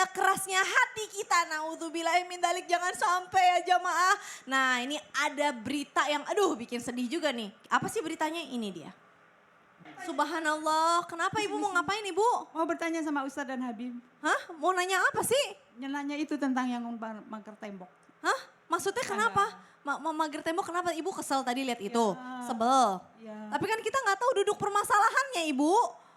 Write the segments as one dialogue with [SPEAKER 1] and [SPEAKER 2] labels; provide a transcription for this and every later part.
[SPEAKER 1] tanda-tanda kerasnya hati kita. Naudzubillahi min dzalik, jangan sampai ya jamaah. Nah ini ada berita yang aduh bikin sedih juga nih. Apa sih beritanya? Ini dia. Subhanallah, kenapa ibu mau ngapain ibu?
[SPEAKER 2] Mau bertanya sama Ustadz dan Habib.
[SPEAKER 1] Hah? Mau nanya apa sih?
[SPEAKER 2] Nanya itu tentang yang mangker tembok.
[SPEAKER 1] Hah? Maksudnya kenapa? Mager tembok kenapa? Ibu kesel tadi lihat itu?
[SPEAKER 2] Ya.
[SPEAKER 1] Sebel.
[SPEAKER 2] Ya,
[SPEAKER 1] Tapi kan kita nggak tahu duduk permasalahannya ibu.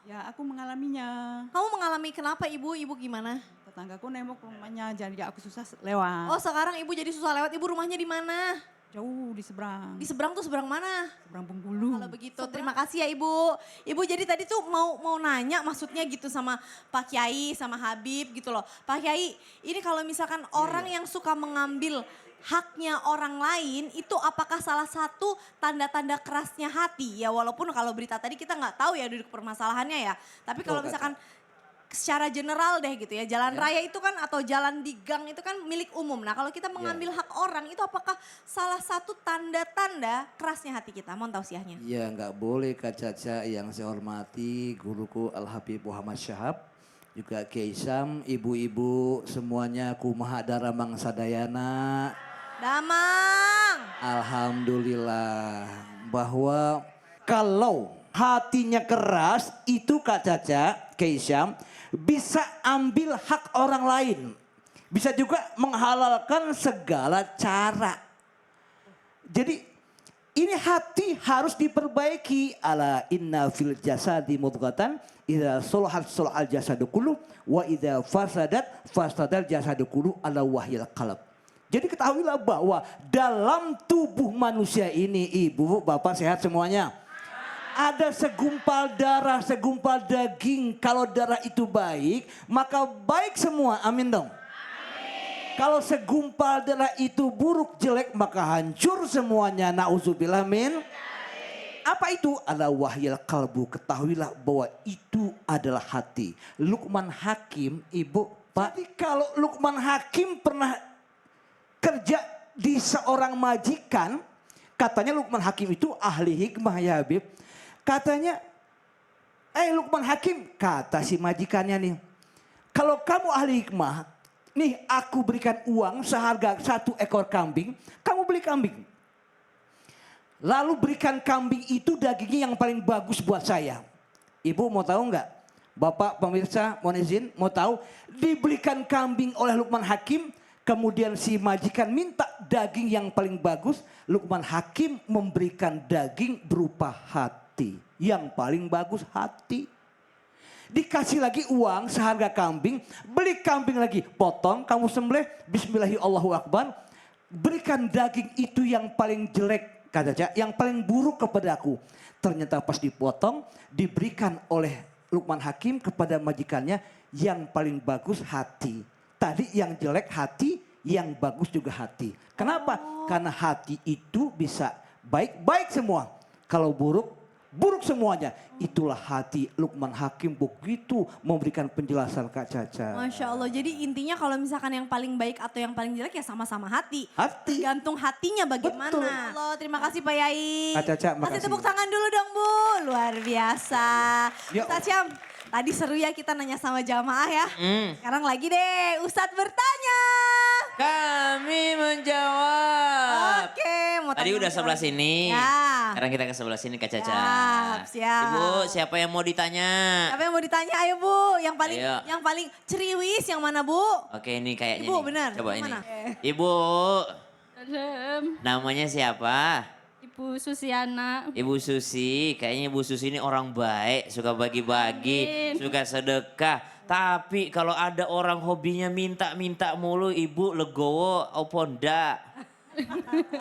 [SPEAKER 2] ya aku mengalaminya.
[SPEAKER 1] Kamu mengalami kenapa ibu? Ibu gimana?
[SPEAKER 2] Tetanggaku nembok rumahnya, jadi aku susah lewat.
[SPEAKER 1] Oh sekarang ibu jadi susah lewat. Ibu rumahnya di mana?
[SPEAKER 2] Jauh di seberang.
[SPEAKER 1] Di seberang tuh seberang mana?
[SPEAKER 2] Seberang Bengkulu.
[SPEAKER 1] Kalau begitu terima kasih ya ibu. Ibu jadi tadi tuh mau nanya maksudnya gitu sama Pak Kiai sama Habib gitu loh. Pak Kiai ini kalau misalkan orang yang suka mengambil haknya orang lain itu apakah salah satu tanda-tanda kerasnya hati? Ya walaupun kalau berita tadi kita nggak tahu ya duduk permasalahannya ya. Tapi kalau misalkan secara general deh gitu ya. Jalan raya itu kan atau jalan di gang itu kan milik umum. Nah kalau kita mengambil hak orang itu apakah salah satu tanda-tanda kerasnya hati kita? Mohon tausiahnya.
[SPEAKER 3] Ya nggak boleh Kak Caca, yang saya hormati guruku Al-Habib Muhammad Syahab. Juga Kiai Sam, ibu-ibu semuanya kumaha daramang sadayana.
[SPEAKER 1] Damang.
[SPEAKER 3] Alhamdulillah bahwa kalau hatinya keras itu Kak Caca, Kiai Sam bisa ambil hak orang lain. Bisa juga menghalalkan segala cara. Jadi ini hati harus diperbaiki. Ala inna fil jasadi mudghatan idza salahat salahal jasadu kullu wa idza fasadat fasadal jasadu kullu ala wahyil qalb. Jadi ketahuilah bahwa dalam tubuh manusia ini, ibu, bapak sehat semuanya. Ada segumpal darah, segumpal daging. Kalau darah itu baik, maka baik semua. Amin dong. Kalau segumpal darah itu buruk, jelek, maka hancur semuanya. Na'udzubillah min. Apa itu? Ala wahyil qalbu. Ketahuilah bahwa itu adalah hati. Luqman Hakim, ibu, pak. Jadi kalau Luqman Hakim pernah kerja di seorang majikan, katanya Luqman Hakim itu ahli hikmah ya Habib. Katanya, Luqman Hakim, kata si majikannya nih, kalau kamu ahli hikmah, nih aku berikan uang seharga 1 ekor kambing, kamu beli kambing. Lalu berikan kambing itu dagingnya yang paling bagus buat saya. Ibu mau tahu nggak? Bapak pemirsa, mohon izin, mau tahu? Dibelikan kambing oleh Luqman Hakim, kemudian si majikan minta daging yang paling bagus, Luqman Hakim memberikan daging berupa hati. Yang paling bagus hati. Dikasih lagi uang seharga kambing, beli kambing lagi, potong, kamu sembelih, bismillahirrahmanirrahim. Berikan daging itu yang paling jelek, kata yang paling buruk kepada aku. Ternyata pas dipotong, diberikan oleh Luqman Hakim kepada majikannya yang paling bagus hati. Tadi yang jelek hati, yang bagus juga hati. Kenapa? Karena hati itu bisa baik-baik semua. Kalau buruk, buruk semuanya. Itulah hati Luqman Hakim begitu memberikan penjelasan Kak Caca.
[SPEAKER 1] Masya Allah, jadi intinya kalau misalkan yang paling baik atau yang paling jelek ya sama-sama hati.
[SPEAKER 3] Hati.
[SPEAKER 1] Tergantung hatinya bagaimana.
[SPEAKER 3] Betul.
[SPEAKER 1] Allah, terima kasih Pak Yai.
[SPEAKER 3] Kak Caca,
[SPEAKER 1] Kasih
[SPEAKER 3] makasih.
[SPEAKER 1] tepuk tangan dulu dong Bu, luar biasa.
[SPEAKER 3] Yuk.
[SPEAKER 1] Ustadz Syam, tadi seru ya kita nanya sama jamaah ya. Sekarang lagi deh, Ustadz bertanya.
[SPEAKER 4] Kami menjawab.
[SPEAKER 1] Oke, mau
[SPEAKER 4] Tadi
[SPEAKER 1] tanya
[SPEAKER 4] udah
[SPEAKER 1] apa
[SPEAKER 4] sebelah
[SPEAKER 1] lagi?
[SPEAKER 4] sini.
[SPEAKER 1] Ya.
[SPEAKER 4] Sekarang kita ke sebelah sini Kak Caca.
[SPEAKER 1] Siap.
[SPEAKER 4] Ibu, siapa yang mau ditanya?
[SPEAKER 1] Apa yang mau ditanya? Ayo Bu,
[SPEAKER 4] Ayo.
[SPEAKER 1] yang paling ceriwis yang mana Bu?
[SPEAKER 4] Oke, ini kayaknya
[SPEAKER 1] Ibu,
[SPEAKER 4] nih.
[SPEAKER 1] benar.
[SPEAKER 4] Coba
[SPEAKER 1] Yang
[SPEAKER 4] ini.
[SPEAKER 1] mana?
[SPEAKER 4] Ibu,
[SPEAKER 5] Adem,
[SPEAKER 4] namanya siapa?
[SPEAKER 5] Ibu Susiana.
[SPEAKER 4] Ibu Susi. Kayaknya Ibu Susi ini orang baik, suka bagi-bagi,
[SPEAKER 5] Amin.
[SPEAKER 4] suka sedekah. Tapi kalau ada orang hobinya minta-minta mulu, Ibu legowo opo ndak?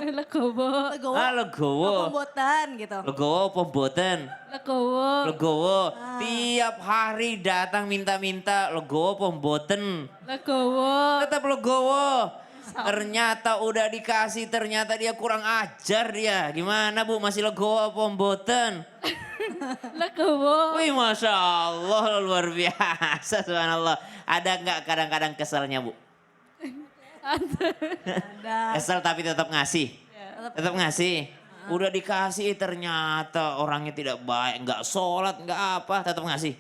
[SPEAKER 5] Legowo,
[SPEAKER 1] Legowo.
[SPEAKER 4] Legowo.
[SPEAKER 1] Pembotan gitu.
[SPEAKER 4] Legowo opo mboten?
[SPEAKER 5] legowo,
[SPEAKER 4] Legowo. Tiap hari datang minta-minta legowo opo mboten?
[SPEAKER 5] legowo.
[SPEAKER 4] Tetap legowo. Ternyata udah dikasih, ternyata dia kurang ajar dia. Gimana Bu, masih legowo apa mboten?
[SPEAKER 5] Legowo.
[SPEAKER 4] Wih Masya Allah, luar biasa, subhanallah. Ada nggak kadang-kadang keselnya Bu?
[SPEAKER 1] Ada.
[SPEAKER 4] Kesel tapi tetap ngasih? Tetap ngasih? Udah dikasih ternyata orangnya tidak baik, nggak sholat, nggak apa, tetap ngasih?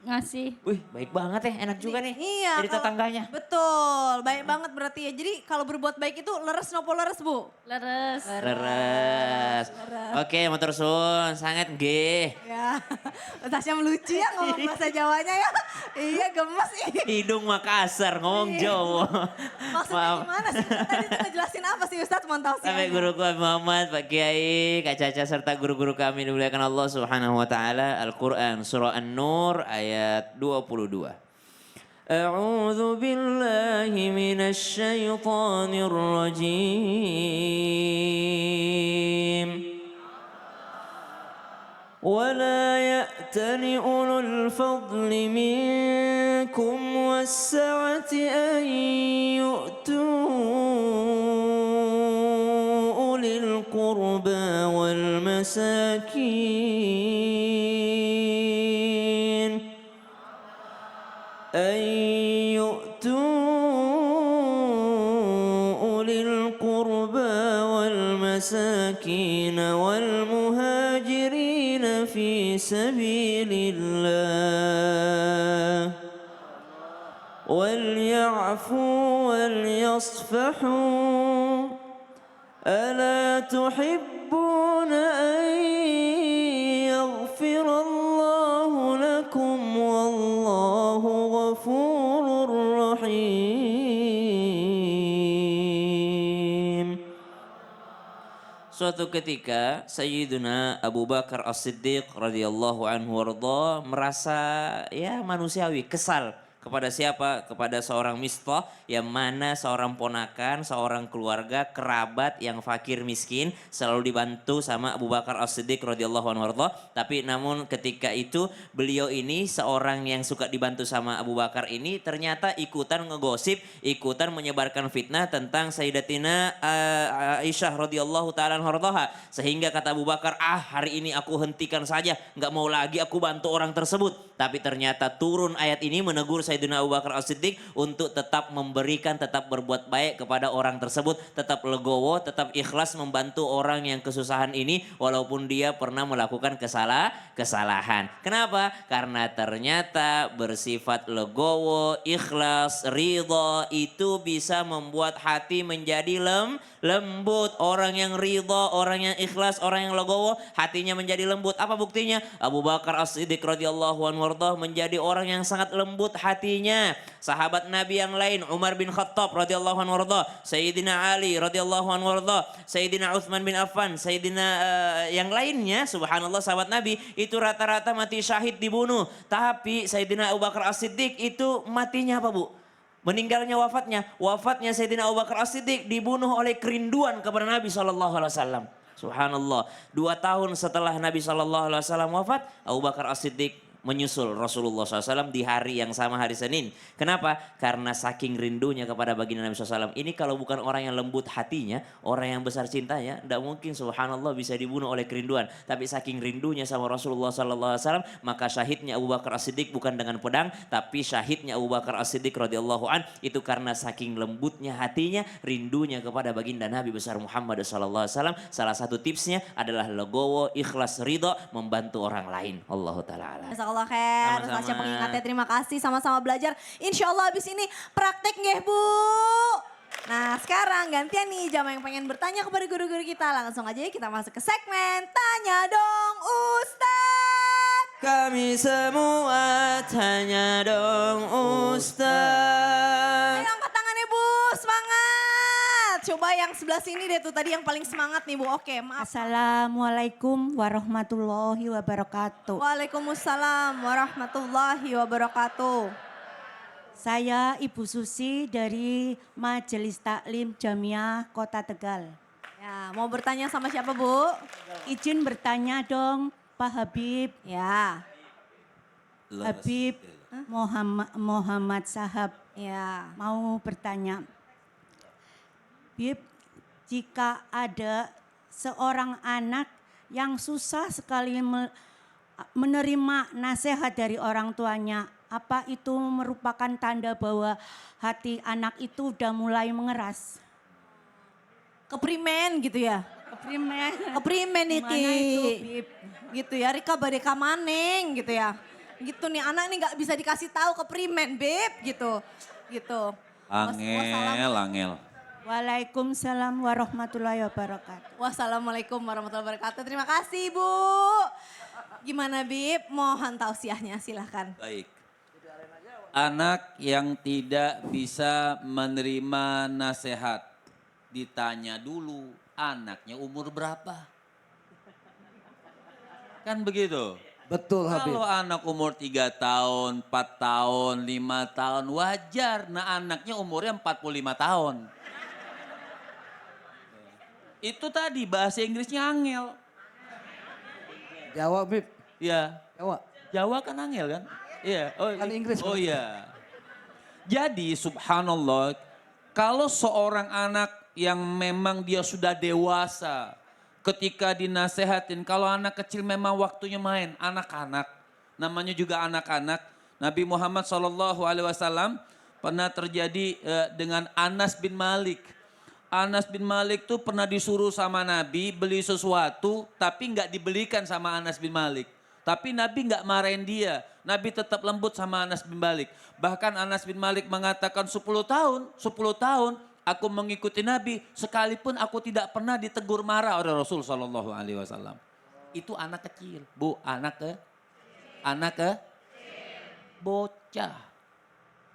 [SPEAKER 5] ngasih.
[SPEAKER 4] Wih, baik banget ya, enak juga nih.
[SPEAKER 1] Iya.
[SPEAKER 4] Jadi tetangganya.
[SPEAKER 1] Betul, baik banget berarti ya. Jadi kalau berbuat baik itu leres nopo leres Bu?
[SPEAKER 5] Leres.
[SPEAKER 4] Leres. Oke, matur suwun, sangat nggih.
[SPEAKER 1] Ya, Tasya melucu ya ngomong bahasa Jawanya ya. Iya gemes ih.
[SPEAKER 4] Hidung Makassar, ngomong Jawa.
[SPEAKER 1] Maksudnya
[SPEAKER 4] Maaf.
[SPEAKER 1] gimana sih? Tadi tuh ngejelasin apa sih Ustadz? Mohon tahu sih.
[SPEAKER 4] Sampai guru kami Muhammad, Pak Kiai, Kak Caca serta guru-guru kami dimuliakan Allah Subhanahu wa taala. Al-Qur'an surah An-Nur ayat 22. A'udzu billahi minasy syaithanir rajim. ولا يأتل أولو الفضل منكم والسعة أن يؤتوا أولي القربى والمساكين أن يؤتوا أولي القربى والمساكين والمهاجرين في سبيل الله وليعفوا وليصفحوا ألا تحبون أن يغفر الله لكم والله غفور رحيم. Suatu ketika Sayyiduna Abu Bakar As-Siddiq radhiyallahu anhu warda merasa ya manusiawi, kesal kepada siapa? Kepada seorang Mistah yang mana seorang ponakan, seorang keluarga, kerabat yang fakir miskin selalu dibantu sama Abu Bakar As-Siddiq radhiyallahu anhu warda. Tapi namun ketika itu beliau ini seorang yang suka dibantu sama Abu Bakar ini ternyata ikutan ngegosip, ikutan menyebarkan fitnah tentang Sayyidatina Aisyah radhiyallahu taala anha. Sehingga kata Abu Bakar, hari ini aku hentikan saja, nggak mau lagi aku bantu orang tersebut. Tapi ternyata turun ayat ini menegur Sayyidina Abu Bakar As-Siddiq untuk tetap memberikan, tetap berbuat baik kepada orang tersebut, tetap legowo, tetap ikhlas membantu orang yang kesusahan ini walaupun dia pernah melakukan kesalahan. Kenapa? Karena ternyata bersifat legowo, ikhlas, ridha itu bisa membuat hati menjadi lembut. Orang yang ridha, orang yang ikhlas, orang yang legowo, hatinya menjadi lembut. Apa buktinya? Abu Bakar As-Siddiq radhiyallahu anhu menjadi orang yang sangat lembut hatinya. Sahabat Nabi yang lain, Umar bin Khattab radhiyallahu anhu, Sayyidina Ali radhiyallahu anhu, Sayyidina Utsman bin Affan, Sayyidina yang lainnya, subhanallah sahabat Nabi itu rata-rata mati syahid dibunuh. Tapi Sayyidina Abu Bakar As-Siddiq itu matinya apa Bu? Meninggalnya wafatnya Sayyidina Abu Bakar As-Siddiq dibunuh oleh kerinduan kepada Nabi SAW. Subhanallah. 2 tahun setelah Nabi SAW wafat, Abu Bakar As-Siddiq menyusul Rasulullah SAW di hari yang sama, hari Senin. Kenapa? Karena saking rindunya kepada baginda Nabi SAW. Ini kalau bukan orang yang lembut hatinya, orang yang besar cintanya, tidak mungkin subhanallah bisa dibunuh oleh kerinduan. Tapi saking rindunya sama Rasulullah SAW, maka syahidnya Abu Bakar As-Siddiq bukan dengan pedang, tapi syahidnya Abu Bakar As-Siddiq radhiyallahu an itu karena saking lembutnya hatinya, rindunya kepada baginda Nabi besar Muhammad SAW. Salah satu tipsnya adalah legowo, ikhlas, ridha, membantu orang lain. Allahu ta'ala.
[SPEAKER 1] Allah khair,
[SPEAKER 4] Sama-sama.
[SPEAKER 1] Tasya pengingatnya terima kasih, sama-sama belajar. Insya Allah abis ini praktek nggih Bu. Nah sekarang gantian nih jamaah yang pengen bertanya kepada guru-guru kita. Langsung aja kita masuk ke segmen Tanya Dong Ustadz.
[SPEAKER 4] Kami semua tanya dong Ustaz.
[SPEAKER 1] Ayo angkat tangannya Bu, semangat. Coba yang sebelah sini deh tuh tadi yang paling semangat nih Bu. Oke maaf.
[SPEAKER 2] Assalamualaikum warahmatullahi wabarakatuh.
[SPEAKER 1] Waalaikumsalam warahmatullahi wabarakatuh.
[SPEAKER 2] Saya Ibu Susi dari Majelis Taklim Jamiah Kota Tegal.
[SPEAKER 1] Ya mau bertanya sama siapa Bu?
[SPEAKER 2] Izin bertanya dong Pak Habib.
[SPEAKER 1] Ya.
[SPEAKER 2] Habib Muhammad Sahab.
[SPEAKER 1] Ya.
[SPEAKER 2] Mau bertanya. Bib, jika ada seorang anak yang susah sekali menerima nasihat dari orang tuanya, apa itu merupakan tanda bahwa hati anak itu udah mulai mengeras?
[SPEAKER 1] Keprimen gitu ya?
[SPEAKER 2] Keprimen.
[SPEAKER 1] Keprimen
[SPEAKER 2] Gimana
[SPEAKER 1] iki.
[SPEAKER 2] itu, Bib?
[SPEAKER 1] Gitu ya, Rika badeka maneng gitu ya. Gitu nih, anak nih nggak bisa dikasih tahu ke primen, Beb, gitu. Gitu.
[SPEAKER 6] Angel.
[SPEAKER 2] Waalaikumsalam warahmatullahi wabarakatuh.
[SPEAKER 1] Wassalamualaikum warahmatullahi wabarakatuh. Terima kasih, Bu. Gimana, Bib? Mohon tausiahnya, silahkan.
[SPEAKER 6] Baik. Anak yang tidak bisa menerima nasihat. Ditanya dulu anaknya umur berapa. Kan begitu.
[SPEAKER 3] Betul Habib.
[SPEAKER 6] Kalau anak umur 3 tahun, 4 tahun, 5 tahun wajar. Nah anaknya umurnya 45 tahun. Itu tadi bahasa Inggrisnya angel.
[SPEAKER 3] Jawa Bib.
[SPEAKER 6] Ya,
[SPEAKER 3] Jawa.
[SPEAKER 6] Jawa kan angel kan? Iya. Oh,
[SPEAKER 3] Kan Inggris,
[SPEAKER 6] Oh
[SPEAKER 3] Bang.
[SPEAKER 6] iya. Jadi subhanallah, kalau seorang anak yang memang dia sudah dewasa, ketika dinasehatin, kalau anak kecil memang waktunya main, anak-anak, namanya juga anak-anak. Nabi Muhammad SAW pernah terjadi dengan Anas bin Malik. Anas bin Malik tuh pernah disuruh sama Nabi beli sesuatu, tapi nggak dibelikan sama Anas bin Malik. Tapi Nabi nggak marahin dia. Nabi tetap lembut sama Anas bin Malik. Bahkan Anas bin Malik mengatakan 10 tahun aku mengikuti Nabi sekalipun aku tidak pernah ditegur marah oleh Rasul Shallallahu Alaihi Wasallam. Itu anak kecil, Bu, anak ke bocah.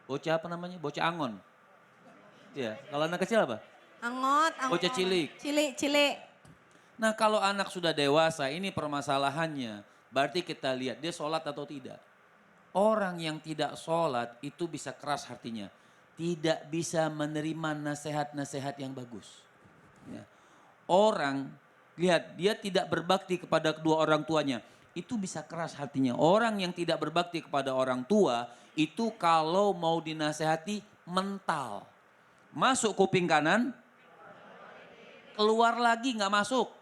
[SPEAKER 6] Bocah apa namanya? Bocah angon. Iya, kalau anak kecil apa?
[SPEAKER 1] Angot.
[SPEAKER 6] Bocah cilik.
[SPEAKER 1] Cilik.
[SPEAKER 6] Nah kalau anak sudah dewasa ini permasalahannya. Berarti kita lihat dia sholat atau tidak. Orang yang tidak sholat itu bisa keras hatinya. Tidak bisa menerima nasihat-nasihat yang bagus. Ya. Orang, lihat dia tidak berbakti kepada kedua orang tuanya. Itu bisa keras hatinya. Orang yang tidak berbakti kepada orang tua itu kalau mau dinasehati mental. Masuk kuping kanan, keluar lagi nggak masuk.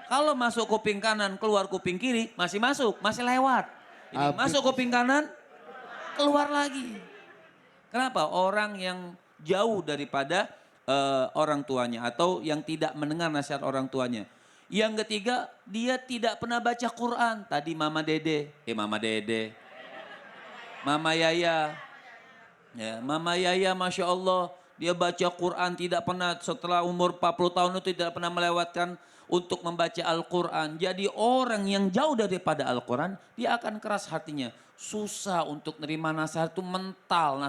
[SPEAKER 6] Kalau masuk kuping kanan, keluar kuping kiri, masih masuk, masih lewat. Ini masuk kuping kanan, keluar lagi. Kenapa? Orang yang jauh daripada orang tuanya atau yang tidak mendengar nasihat orang tuanya. Yang ketiga, dia tidak pernah baca Quran. Tadi Mama Yaya. Ya, Mama Yaya Masya Allah, dia baca Quran tidak pernah setelah umur 40 tahun itu tidak pernah melewatkan untuk membaca Al-Quran. Jadi orang yang jauh daripada Al-Quran, dia akan keras hatinya. Susah untuk nerima nasihat itu mental,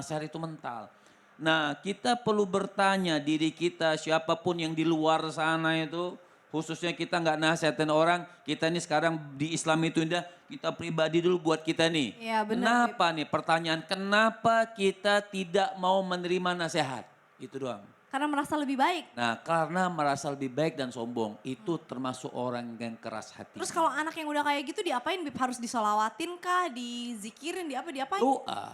[SPEAKER 6] Nah kita perlu bertanya diri kita, siapapun yang di luar sana itu, khususnya kita nggak nasihatin orang, kita ini sekarang di Islam itu indah, kita pribadi dulu buat kita nih.
[SPEAKER 1] Iya, benar.
[SPEAKER 6] Kenapa nih pertanyaan, kenapa kita tidak mau menerima nasihat? Itu doang.
[SPEAKER 1] Karena merasa lebih baik.
[SPEAKER 6] Nah karena merasa lebih baik dan sombong, itu termasuk orang yang keras hati.
[SPEAKER 1] Terus kalau anak yang udah kayak gitu diapain, Bib? Harus disolawatin kah? Dizikirin? Diapain?
[SPEAKER 6] Doa,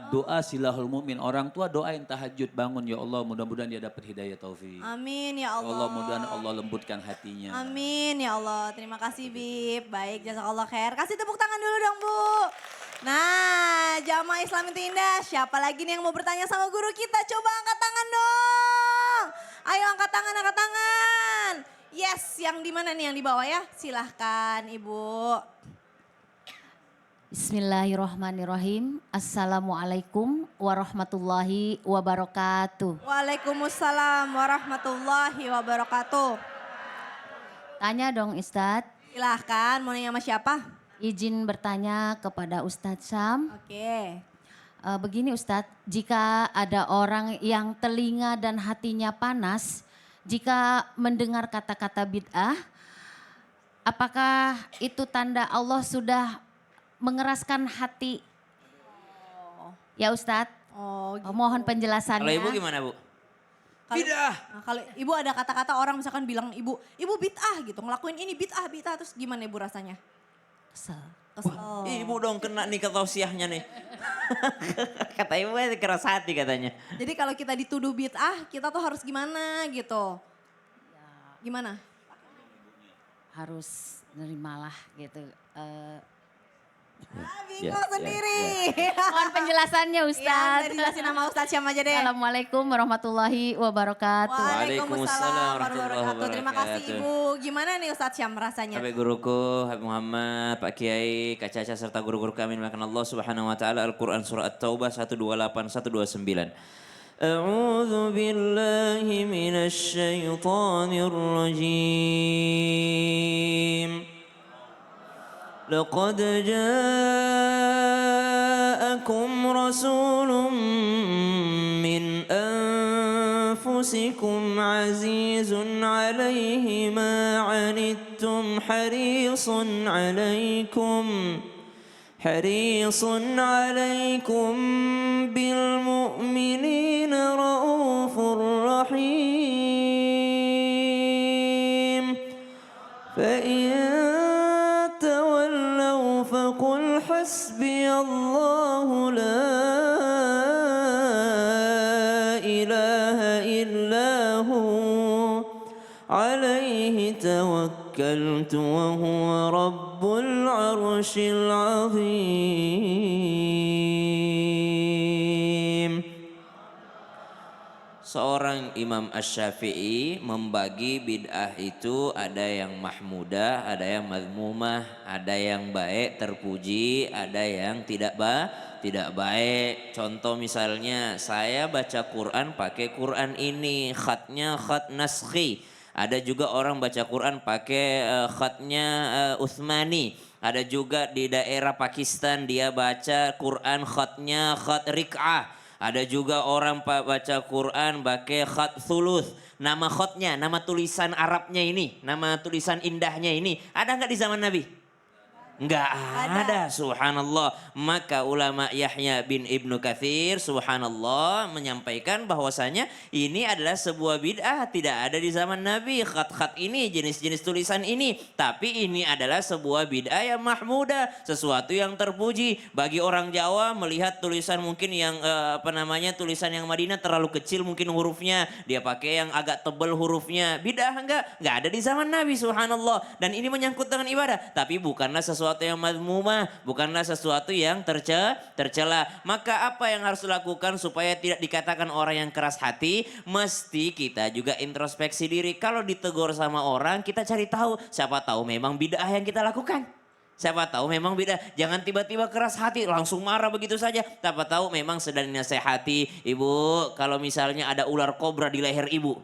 [SPEAKER 6] doa silahul mu'min. Orang tua doain tahajud, bangun ya Allah mudah-mudahan dia dapat hidayah taufik.
[SPEAKER 1] Amin ya
[SPEAKER 6] Ya
[SPEAKER 1] Allah.
[SPEAKER 6] Allah mudah-mudahan Allah lembutkan hatinya.
[SPEAKER 1] Amin ya Allah. Terima kasih Bib. Baik, jazakallah khair. Kasih tepuk tangan dulu dong Bu. Nah, jamaah Islam itu indah. Siapa lagi nih yang mau bertanya sama guru kita? Coba angkat tangan dong. Ayo angkat tangan. Yes, yang di mana nih, yang di bawah ya? Silahkan Ibu.
[SPEAKER 5] Bismillahirrahmanirrahim. Assalamualaikum warahmatullahi wabarakatuh.
[SPEAKER 1] Waalaikumsalam warahmatullahi wabarakatuh.
[SPEAKER 5] Tanya dong Ustadz.
[SPEAKER 1] Silahkan, mau nanya sama siapa?
[SPEAKER 5] Izin bertanya kepada Ustadz Syam.
[SPEAKER 1] Oke.
[SPEAKER 5] Begini Ustadz, jika ada orang yang telinga dan hatinya panas, jika mendengar kata-kata bid'ah, apakah itu tanda Allah sudah mengeraskan hati? Ya Ustadz,
[SPEAKER 1] Oh, gitu.
[SPEAKER 5] mohon penjelasannya.
[SPEAKER 4] Kalau ibu gimana bu?
[SPEAKER 1] Nah, kalau ibu ada kata-kata orang misalkan bilang ibu bid'ah gitu, ngelakuin ini bid'ah, terus gimana ibu rasanya?
[SPEAKER 5] Kesel.
[SPEAKER 1] Kesel.
[SPEAKER 4] Ibu dong kena nih ketausiahnya nih. Kata ibu keras hati katanya.
[SPEAKER 1] Jadi kalau kita dituduh bid'ah, kita tuh harus gimana gitu? Gimana?
[SPEAKER 5] Harus nerimalah gitu.
[SPEAKER 1] Bingung sendiri.
[SPEAKER 5] Mohon penjelasannya
[SPEAKER 1] Iya,
[SPEAKER 5] Ustadz.
[SPEAKER 1] udah dijelasin nama Ustadz Syam aja deh.
[SPEAKER 5] Assalamualaikum warahmatullahi wabarakatuh.
[SPEAKER 1] Waalaikumsalam warahmatullahi wabarakatuh. Terima kasih
[SPEAKER 4] wabarakatuh.
[SPEAKER 1] Ibu. Gimana nih Ustadz Syam rasanya?
[SPEAKER 4] Habib guruku, Habib Muhammad, Pak Kiai, Kak Caca serta guru-guru kami dimuliakan Allah Subhanahu wa taala. Al-Qur'an surah At-Taubah 128 129. A'udzu billahi minasy syaithanir rajim. لقد جاءكم رسول من أنفسكم عزيز عليه ما عنتم حريص عليكم بالمؤمنين رؤوف رحيم فإن تولوا فقل حسبي الله لا إله إلا هو عليه توكلت وهو رب العرش العظيم. Seorang Imam Asy-Syafi'i membagi bid'ah itu ada yang mahmudah, ada yang mazmumah, ada yang baik terpuji, ada yang tidak baik. Contoh misalnya saya baca Quran pakai Quran ini, khatnya khat naskhi. Ada juga orang baca Quran pakai khatnya Utsmani. Ada juga di daerah Pakistan dia baca Quran khatnya khat rik'ah. Ada juga orang baca Quran pakai khat thuluth. Nama khatnya, nama tulisan Arabnya ini, nama tulisan indahnya ini. Ada nggak di zaman Nabi? Enggak ada, subhanallah. Maka ulama Yahya bin Ibnu Katsir, subhanallah, menyampaikan bahwasanya ini adalah sebuah bid'ah, tidak ada di zaman Nabi. Khat-khat ini, jenis-jenis tulisan ini. Tapi ini adalah sebuah bid'ah yang mahmudah, sesuatu yang terpuji. Bagi orang Jawa melihat tulisan mungkin yang tulisan yang Madinah terlalu kecil mungkin hurufnya. Dia pakai yang agak tebal hurufnya. Bid'ah enggak ada di zaman Nabi, subhanallah. Dan ini menyangkut dengan ibadah. Tapi bukanlah sesuatu yang mazmumah, bukanlah sesuatu yang tercela. Maka apa yang harus dilakukan supaya tidak dikatakan orang yang keras hati? Mesti kita juga introspeksi diri. Kalau ditegur sama orang, kita cari tahu. Siapa tahu memang bid'ah yang kita lakukan. Siapa tahu memang beda. Jangan tiba-tiba keras hati langsung marah begitu saja. Siapa tahu memang sedang dinasehati. Ibu, kalau misalnya ada ular kobra di leher ibu,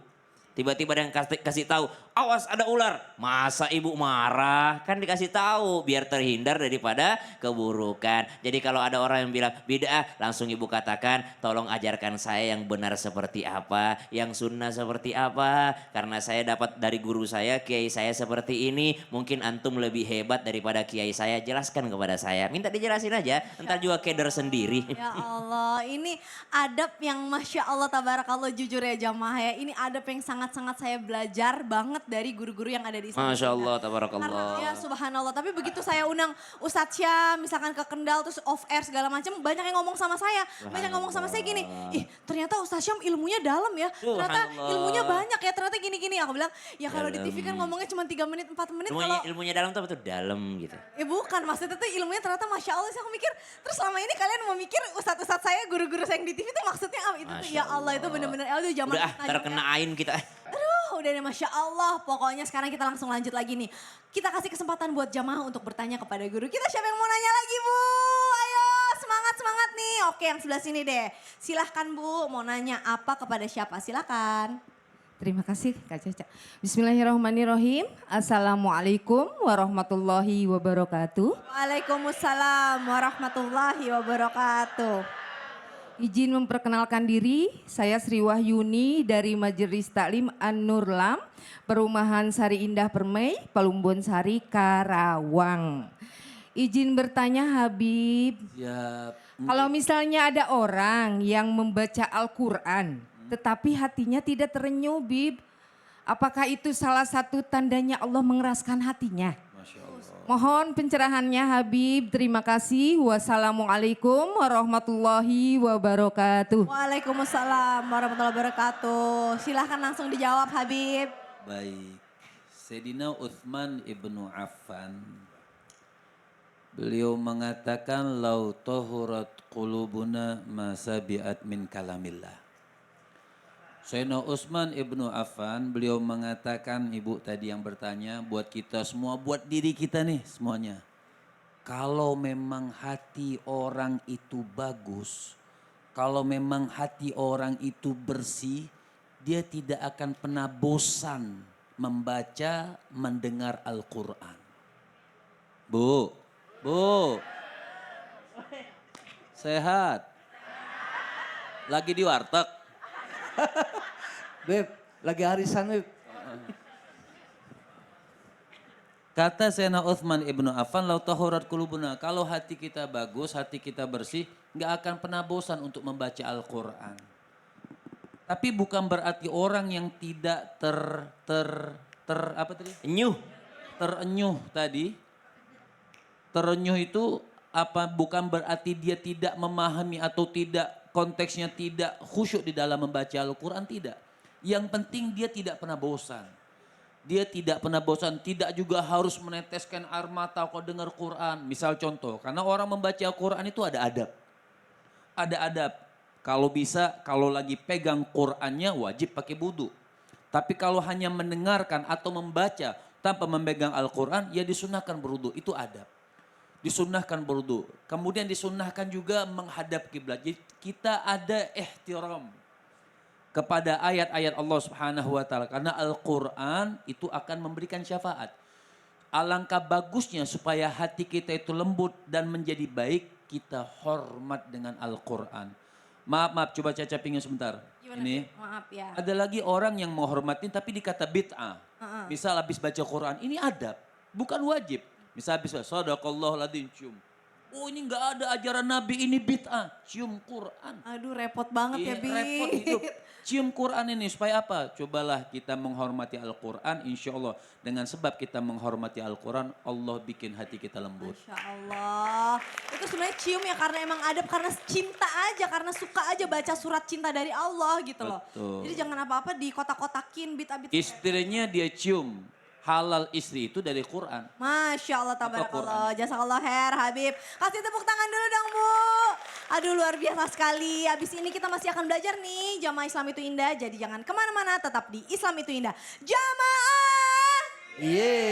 [SPEAKER 4] tiba-tiba ada yang kasih tahu, awas ada ular. Masa ibu marah? Kan dikasih tahu biar terhindar daripada keburukan. Jadi kalau ada orang yang bilang bid'ah, langsung ibu katakan, tolong ajarkan saya yang benar seperti apa, yang sunnah seperti apa. Karena saya dapat dari guru saya, kiai saya seperti ini. Mungkin antum lebih hebat daripada kiai saya. Jelaskan kepada saya. Minta dijelasin aja, ntar juga keder sendiri.
[SPEAKER 1] Ya Allah, ini adab yang Masya Allah tabarakallah, jujur ya jamaah ya. Ini adab yang sangat-sangat saya belajar banget dari guru-guru yang ada di sana.
[SPEAKER 4] Masya Allah, tabarakallah.
[SPEAKER 1] Karena ya subhanallah, tapi begitu saya undang Ustadz Syam misalkan ke Kendal terus off air segala macam, banyak yang ngomong sama saya. Banyak yang ngomong sama saya gini, ih ternyata Ustadz Syam ilmunya dalam ya. Ternyata ilmunya banyak ya, ternyata gini-gini. Aku bilang, ya kalau di TV kan ngomongnya cuma 3 menit, 4 menit.
[SPEAKER 4] Ilmunya dalam tuh betul dalam gitu.
[SPEAKER 1] Ya bukan, maksudnya tuh ilmunya ternyata Masya Allah. Aku mikir, terus selama ini kalian mau mikir Ustadz-Ustadz saya, guru-guru saya yang di TV tuh maksudnya apa? Itu tuh ya Allah, itu bener-bener, aduh zaman
[SPEAKER 4] Udah
[SPEAKER 1] kita
[SPEAKER 4] terkena
[SPEAKER 1] juga.
[SPEAKER 4] ain kita.
[SPEAKER 1] Aduh udah deh Masya Allah. Pokoknya sekarang kita langsung lanjut lagi nih. Kita kasih kesempatan buat jamaah untuk bertanya kepada guru kita. Siapa yang mau nanya lagi Bu? Ayo semangat-semangat nih. Oke yang sebelah sini deh. Silahkan Bu, mau nanya apa kepada siapa? Silahkan.
[SPEAKER 7] Terima kasih Kak Caca. Bismillahirrahmanirrahim. Assalamualaikum warahmatullahi wabarakatuh.
[SPEAKER 1] Waalaikumsalam warahmatullahi wabarakatuh.
[SPEAKER 7] Izin memperkenalkan diri, saya Sri Wahyuni dari Majelis Taklim An-Nurlam, Perumahan Sari Indah Permai, Palumbon Sari, Karawang. Izin bertanya Habib, kalau misalnya ada orang yang membaca Al-Quran, tetapi hatinya tidak terenyuh, Bib, apakah itu salah satu tandanya Allah mengeraskan hatinya? Mohon pencerahannya Habib, terima kasih. Wassalamualaikum warahmatullahi wabarakatuh.
[SPEAKER 1] Waalaikumsalam warahmatullahi wabarakatuh. Silahkan langsung dijawab Habib.
[SPEAKER 6] Baik, Sayyidina Utsman ibnu Affan Beliau mengatakan lau tahurat qulubuna ma sabi'at min kalamillah. Sayyidina Utsman ibnu Affan beliau mengatakan, ibu tadi yang bertanya, buat kita semua, buat diri kita nih semuanya. Kalau memang hati orang itu bagus, kalau memang hati orang itu bersih, dia tidak akan pernah bosan membaca, mendengar Al-Quran. Bu, sehat? Lagi di warteg?
[SPEAKER 3] Beb, lagi arisan Beb.
[SPEAKER 6] Kata Sayyidina Utsman ibnu Affan, lau tahurat qulubuna, kalau hati kita bagus, hati kita bersih, nggak akan pernah bosan untuk membaca Al-Quran. Tapi bukan berarti orang yang tidak terenyuh tadi. Terenyuh itu bukan berarti dia tidak memahami atau tidak, konteksnya tidak khusyuk di dalam membaca Al-Quran, tidak. Yang penting dia tidak pernah bosan. Dia tidak pernah bosan, tidak juga harus meneteskan air mata kalau dengar Quran. Misal contoh, karena orang membaca Quran itu ada adab. Ada adab. Kalau bisa, kalau lagi pegang Qurannya wajib pakai wudu. Tapi kalau hanya mendengarkan atau membaca tanpa memegang Al-Quran, ya disunahkan berwudu. Itu adab. Disunahkan berwudu. Kemudian disunahkan juga menghadap kiblat. Jadi kita ada ihtiram kepada ayat-ayat Allah Subhanahu wa taala, karena Al-Qur'an itu akan memberikan syafaat. Alangkah bagusnya supaya hati kita itu lembut dan menjadi baik, kita hormat dengan Al-Qur'an. Maaf, coba Caca pingin sebentar.
[SPEAKER 1] Gimana,
[SPEAKER 6] Ini
[SPEAKER 1] Bib? Maaf ya.
[SPEAKER 6] ada lagi orang yang menghormatin tapi dikata bid'ah. Misal habis baca Quran, ini adab, bukan wajib. Misal habis sadaqallahu ladin cium. Oh ini nggak ada ajaran Nabi, ini bid'ah, cium Quran.
[SPEAKER 1] Aduh repot banget ya,
[SPEAKER 6] Iya,
[SPEAKER 1] Bib.
[SPEAKER 6] repot hidup. Cium Quran ini supaya apa? Cobalah kita menghormati Al-Quran, insya Allah. Dengan sebab kita menghormati Al-Quran, Allah bikin hati kita lembut.
[SPEAKER 1] Masya Allah. Itu sebenarnya cium ya karena emang adab, karena cinta aja, karena suka aja baca surat cinta dari Allah gitu loh.
[SPEAKER 6] Betul.
[SPEAKER 1] Jadi jangan apa-apa di kotak-kotakin bit-bit.
[SPEAKER 6] Istrinya dia cium. Halal istri itu dari Quran.
[SPEAKER 1] Masya Allah,
[SPEAKER 6] Quran?
[SPEAKER 1] tabarakallah. Jazakallah khair, Habib. Kasih tepuk tangan dulu dong, Bu. Aduh luar biasa sekali. Habis ini kita masih akan belajar nih Jamaah Islam itu Indah. Jadi jangan kemana-mana, tetap di Islam itu Indah. Jamaah!
[SPEAKER 3] Yeay.